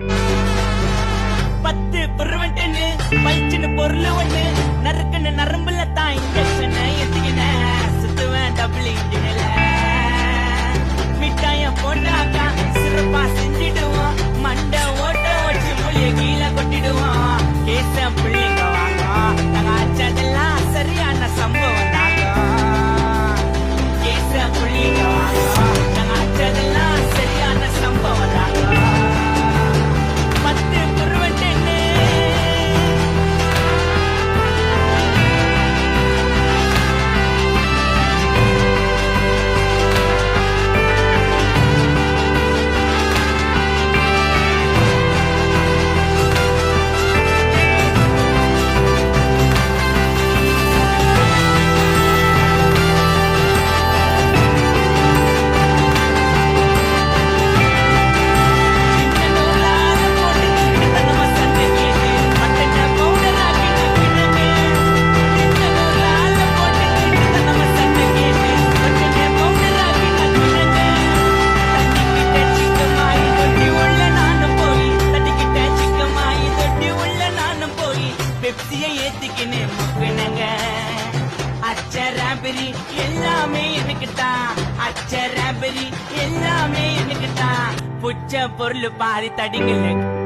10 புருவன்ட்டு பல்ச்சின்னு பொருள் ஒண்ணு நறுக்குன்னு நரம்புல தான் இன்ஜெக்ஷன் எத்திக்கின சுத்துவேன் டபுள் இன்ஜினில மிட்டாய போட்டாக்கா சிறப்பா செஞ்சிடுவோம் மண்டை ஓட்ட வச்சு மொழிய கீழே கொட்டிடுவோம் கேச பிள்ளைங்க வாங்க நாங்க ஆச்சதெல்லாம் சரியான சம்பவம் தாங்க கேச பிள்ளைங்க வாங்க நாங்க ஆச்சதெல்லாம் சரியான சம்பவம் தாங்க 10 புருவன்ட்டு ஏத்திக்கினே முக்குனங்க அச்சராபரி எல்லாமே எனக்குத்தான் அச்சராபரி எல்லாமே எனக்குத்தான் புச்ச பொருள் பாரி தடிக்கல